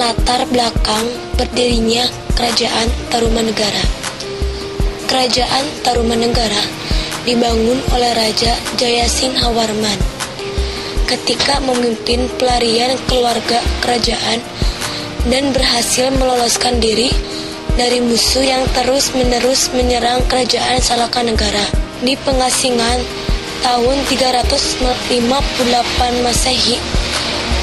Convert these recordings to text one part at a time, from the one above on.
latar belakang berdirinya Kerajaan Tarumanegara. Kerajaan Tarumanegara dibangun oleh Raja Jayasinghawarman ketika memimpin pelarian keluarga kerajaan dan berhasil meloloskan diri dari musuh yang terus-menerus menyerang kerajaan Salakanegara. Di pengasingan tahun 358 Masehi,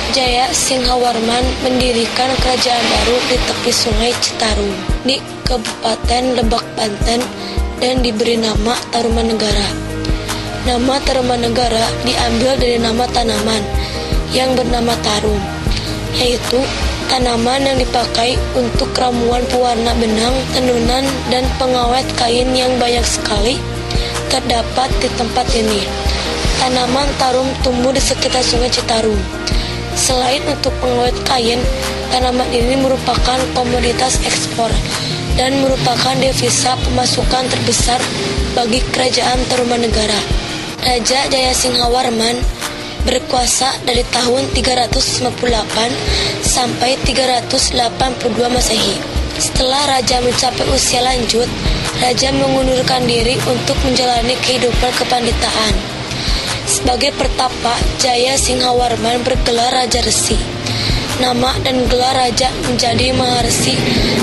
Jayasinghawarman mendirikan kerajaan baru di tepi Sungai Citarum di Kabupaten Lebak, Banten dan diberi nama Tarumanegara. Nama Tarumanegara diambil dari nama tanaman yang bernama tarum, yaitu tanaman yang dipakai untuk ramuan pewarna benang, tenunan, dan pengawet kain yang banyak sekali terdapat di tempat ini. Tanaman tarum tumbuh di sekitar Sungai Citarum. Selain untuk pengawet kain, tanaman ini merupakan komoditas ekspor dan merupakan devisa pemasukan terbesar bagi Kerajaan Tarumanegara. Raja Jayasinghawarman berkuasa dari tahun 358 sampai 382 Masehi. Setelah Raja mencapai usia lanjut, Raja mengundurkan diri untuk menjalani kehidupan kepanditaan. Sebagai pertapa, Jayasinghawarman bergelar Raja Resi. Nama dan gelar raja menjadi Maharsi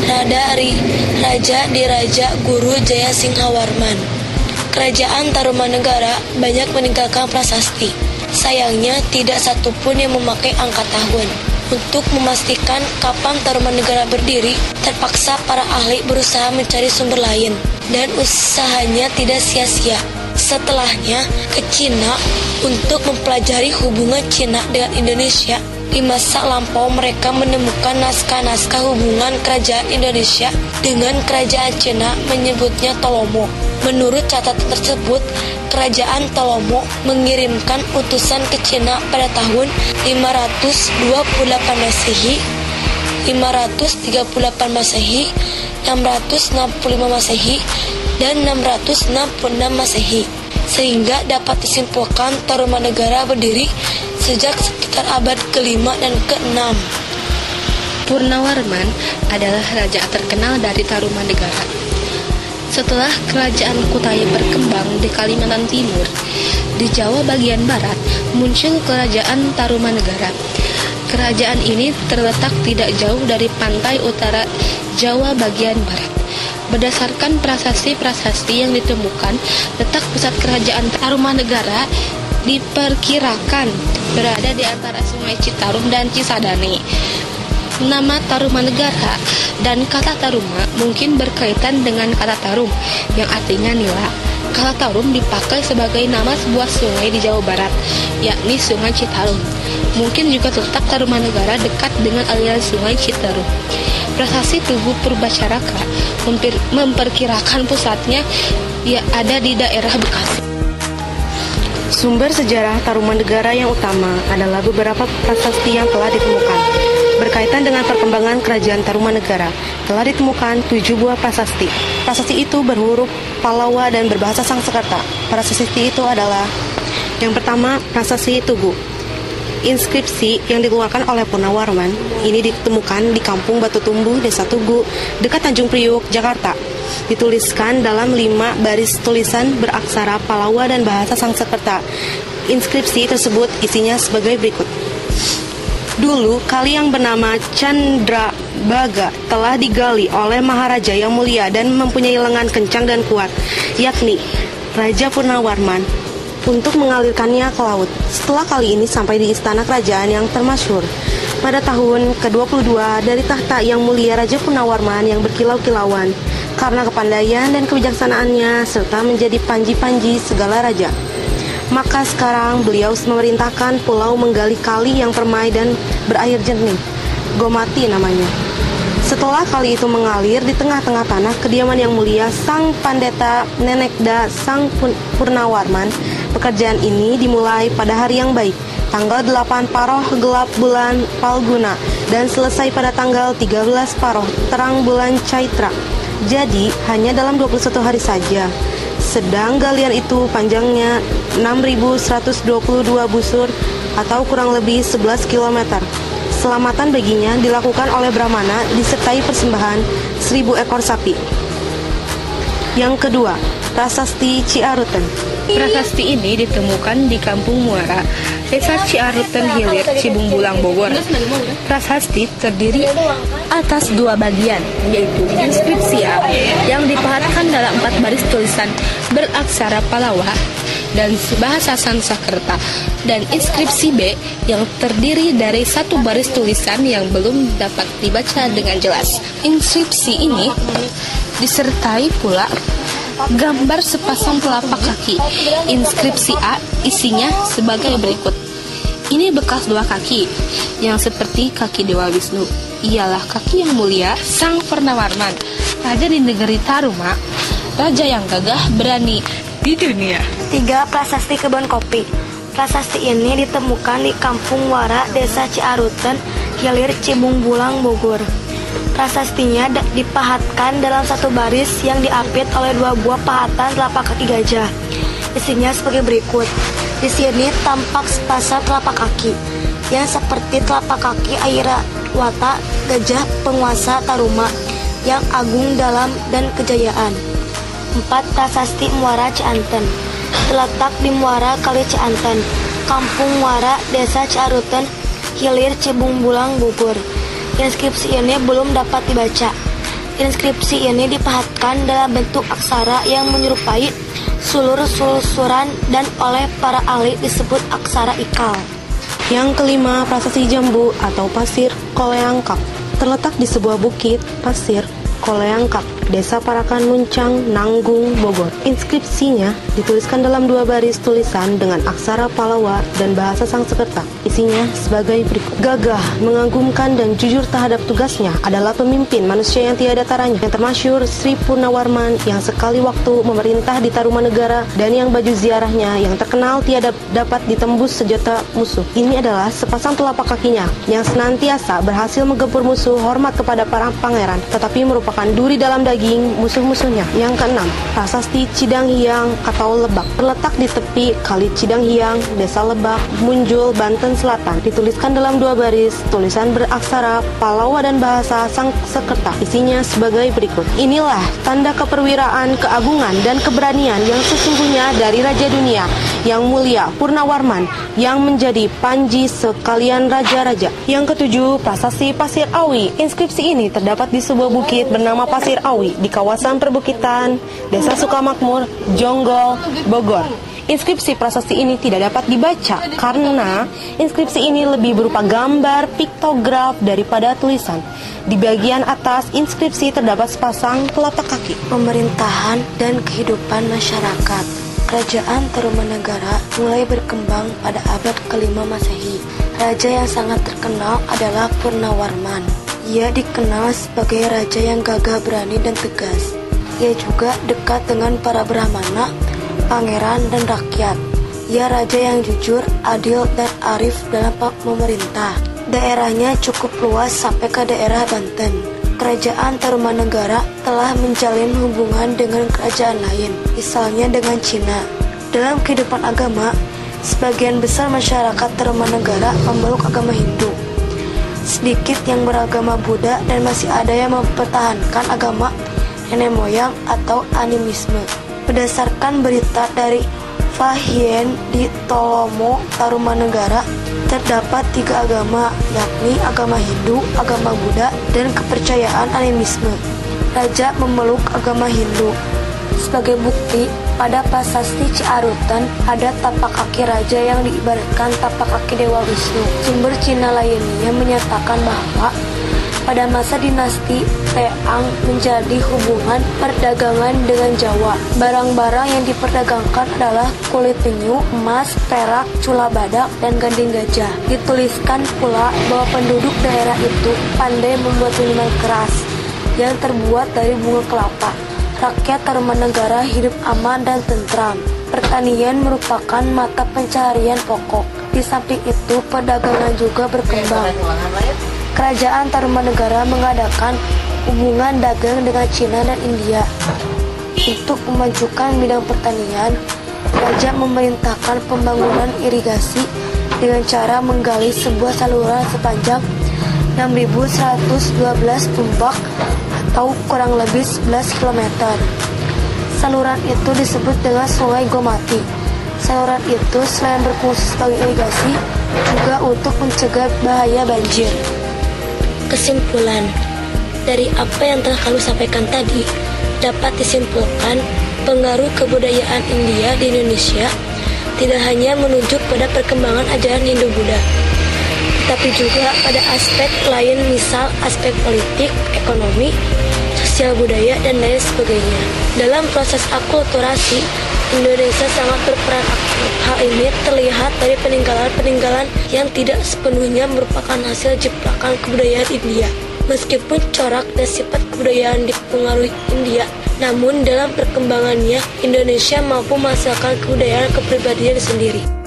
Radari, Raja di Raja Guru Jayasinghawarman. Kerajaan Tarumanegara banyak meninggalkan prasasti. Sayangnya tidak satupun yang memakai angka tahun. Untuk memastikan kapan Tarumanegara berdiri, terpaksa para ahli berusaha mencari sumber lain, dan usahanya tidak sia-sia. Setelahnya ke Cina untuk mempelajari hubungan Cina dengan Indonesia. Di masa lampau mereka menemukan naskah-naskah hubungan kerajaan Indonesia dengan kerajaan Cina, menyebutnya Tolomo. Menurut catatan tersebut, kerajaan Tolomo mengirimkan utusan ke Cina pada tahun 528 Masehi, 538 Masehi, 665 Masehi, dan 666 Masehi, sehingga dapat disimpulkan Tarumanegara berdiri sejak sekitar abad ke-5 dan ke-6. Purnawarman adalah raja terkenal dari Tarumanegara. Setelah kerajaan Kutai berkembang di Kalimantan Timur, di Jawa bagian barat muncul kerajaan Tarumanegara. Kerajaan ini terletak tidak jauh dari pantai utara Jawa bagian barat. Berdasarkan prasasti-prasasti yang ditemukan, letak pusat kerajaan Tarumanegara diperkirakan berada di antara Sungai Citarum dan Cisadane. Nama Tarumanegara dan kata Taruma mungkin berkaitan dengan kata tarum yang artinya nila. Kata tarum dipakai sebagai nama sebuah sungai di Jawa Barat, yakni Sungai Citarum. Mungkin juga terletak Tarumanegara dekat dengan aliran Sungai Citarum. Prasasti Tugu Purbacaraka memperkirakan pusatnya ada di daerah Bekasi. Sumber sejarah Tarumanegara yang utama adalah beberapa prasasti yang telah ditemukan. Berkaitan dengan perkembangan kerajaan Tarumanegara, telah ditemukan 7 buah prasasti. Prasasti itu berhuruf Palawa dan berbahasa Sangsekerta. Prasasti itu adalah: yang pertama, prasasti Tugu. Inskripsi yang dikeluarkan oleh Purnawarman ini ditemukan di Kampung Batu Tumbuh, Desa Tugu, dekat Tanjung Priuk, Jakarta. Dituliskan dalam 5 baris tulisan beraksara Palawa dan bahasa Sangsekerta. Inskripsi tersebut isinya sebagai berikut. Dulu, kali yang bernama Candrabaga telah digali oleh Maharaja yang mulia dan mempunyai lengan kencang dan kuat, yakni Raja Purnawarman, untuk mengalirkannya ke laut. Setelah kali ini sampai di istana kerajaan yang termasyhur. Pada tahun ke-22 dari tahta yang mulia Raja Purnawarman yang berkilau-kilauan karena kepandaian dan kebijaksanaannya serta menjadi panji-panji segala raja. Maka sekarang beliau memerintahkan pulau menggali kali yang permai dan berair jernih, Gomati namanya. Setelah kali itu mengalir di tengah-tengah tanah kediaman yang mulia Sang Pandeta Nenekda Sang Purnawarman, pekerjaan ini dimulai pada hari yang baik, tanggal 8 Paroh gelap bulan Palguna, dan selesai pada tanggal 13 Paroh terang bulan Caitra. Jadi hanya dalam 21 hari saja. Sedang galian itu panjangnya 6.122 busur atau kurang lebih 11 km. Keselamatan baginya dilakukan oleh Brahmana disertai persembahan 1000 ekor sapi. Yang kedua, Prasasti Ciaruten. Prasasti ini ditemukan di Kampung Muara, Desa Ciaruten Hilir, Cibung Bulang, Bogor. Prasasti terdiri atas 2 bagian, yaitu inskripsi A yang dipahatkan dalam 4 baris tulisan beraksara Palawa dan bahasa Sanskerta, dan inskripsi B yang terdiri dari 1 baris tulisan yang belum dapat dibaca dengan jelas. Inskripsi ini disertai pula gambar sepasang telapak kaki. Inskripsi A isinya sebagai berikut. Ini bekas 2 kaki yang seperti kaki Dewa Wisnu. Ialah kaki yang mulia Sang Purnawarman, raja di negeri Taruma, raja yang gagah berani di dunia. 3. Prasasti Kebun Kopi. Prasasti ini ditemukan di Kampung Muara, Desa Ciaruten Hilir, Cibung Bulang, Bogor. Prasastinya dipahatkan dalam 1 baris yang diapit oleh 2 buah pahatan telapak kaki gajah. Isinya sebagai berikut. Di sini tampak sepasang telapak kaki yang seperti telapak kaki Airawata, gajah penguasa Taruma yang agung dalam dan kejayaan. 4. Prasasti Muara Cianten. Terletak di Muara Kali Cianten, Kampung Muara, Desa Ciaruten Hilir, Cibung Bulang, Bogor. Inskripsi ini belum dapat dibaca. Inskripsi ini dipahatkan dalam bentuk aksara yang menyerupai sulur-sulusuran dan oleh para ahli disebut aksara ikal. Yang kelima, Prasasti Jambu atau Pasir Koleangkap. Terletak di sebuah bukit pasir Koleangkap, Desa Parakan Muncang, Nanggung, Bogor. Inskripsinya dituliskan dalam 2 baris tulisan dengan aksara Palawa dan bahasa Sanskerta. Isinya sebagai berikut. Gagah, mengagumkan dan jujur terhadap tugasnya adalah pemimpin manusia yang tiada taranya, yang termasyhur Sri Purnawarman yang sekali waktu memerintah di Tarumanegara dan yang baju ziarahnya yang terkenal tiada dapat ditembus senjata musuh. Ini adalah sepasang telapak kakinya yang senantiasa berhasil menggempur musuh, hormat kepada para pangeran, tetapi merupakan duri dalam daging musuh-musuhnya. Yang keenam, Prasasti Cidang Hiang atau Lebak. Terletak di tepi Kali Cidang Hiang, Desa Lebak, Munjul, Banten Selatan. Dituliskan dalam 2 baris tulisan beraksara Palawa dan bahasa Sanskerta. Isinya sebagai berikut. Inilah tanda keperwiraan, keagungan dan keberanian yang sesungguhnya dari Raja Dunia yang mulia Purnawarman yang menjadi panji sekalian raja-raja. Yang ketujuh, Prasasti Pasir Awi. Inskripsi ini terdapat di sebuah bukit bernama Pasir Awi di kawasan perbukitan Desa Sukamakmur, Jonggol, Bogor. Inskripsi prasasti ini tidak dapat dibaca karena inskripsi ini lebih berupa gambar piktograf daripada tulisan. Di bagian atas inskripsi terdapat sepasang telapak kaki. Pemerintahan dan kehidupan masyarakat. Kerajaan Tarumanegara mulai berkembang pada abad ke-5 Masehi. Raja yang sangat terkenal adalah Purnawarman. Ia dikenal sebagai raja yang gagah berani dan tegas. Ia juga dekat dengan para Brahmana, pangeran, dan rakyat. Ia raja yang jujur, adil, dan arif dalam memerintah. Daerahnya cukup luas sampai ke daerah Banten. Kerajaan Tarumanegara telah menjalin hubungan dengan kerajaan lain, misalnya dengan Cina. Dalam kehidupan agama, sebagian besar masyarakat Tarumanegara memeluk agama Hindu. Sedikit yang beragama Buddha dan masih ada yang mempertahankan agama nenek moyang atau animisme. Berdasarkan berita dari Fahien di Tolomo, Tarumanegara, terdapat 3 agama, yakni agama Hindu, agama Buddha, dan kepercayaan animisme. Raja memeluk agama Hindu. Sebagai bukti, pada Prasasti Ciaruten ada tapak kaki raja yang diibaratkan tapak kaki Dewa Wisnu. Sumber Cina lainnya menyatakan bahwa pada masa dinasti Teang menjadi hubungan perdagangan dengan Jawa. Barang-barang yang diperdagangkan adalah kulit penyu, emas, perak, cula badak, dan ganding gajah. Dituliskan pula bahwa penduduk daerah itu pandai membuat minuman keras yang terbuat dari bunga kelapa. Rakyat Tarumanegara hidup aman dan tentram. Pertanian merupakan mata pencaharian pokok. Di samping itu, perdagangan juga berkembang. Kerajaan Tarumanegara mengadakan hubungan dagang dengan Cina dan India. Untuk memajukan bidang pertanian, Raja memerintahkan pembangunan irigasi dengan cara menggali sebuah saluran sepanjang 6.112 tumbak atau kurang lebih 11 km. Saluran itu disebut dengan Sungai Gomati. Saluran itu selain berfungsi sebagai irigasi, juga untuk mencegah bahaya banjir. Kesimpulan, dari apa yang telah kami sampaikan tadi, dapat disimpulkan pengaruh kebudayaan India di Indonesia tidak hanya menunjuk pada perkembangan ajaran Hindu-Buddha, tapi juga pada aspek lain, misal aspek politik, ekonomi, sosial budaya, dan lain sebagainya. Dalam proses akulturasi, Indonesia sangat berperan aktif. Hal ini terlihat dari peninggalan-peninggalan yang tidak sepenuhnya merupakan hasil jebakan kebudayaan India. Meskipun corak dan sifat kebudayaan dipengaruhi India, namun dalam perkembangannya, Indonesia mampu menghasilkan kebudayaan kepribadian sendiri.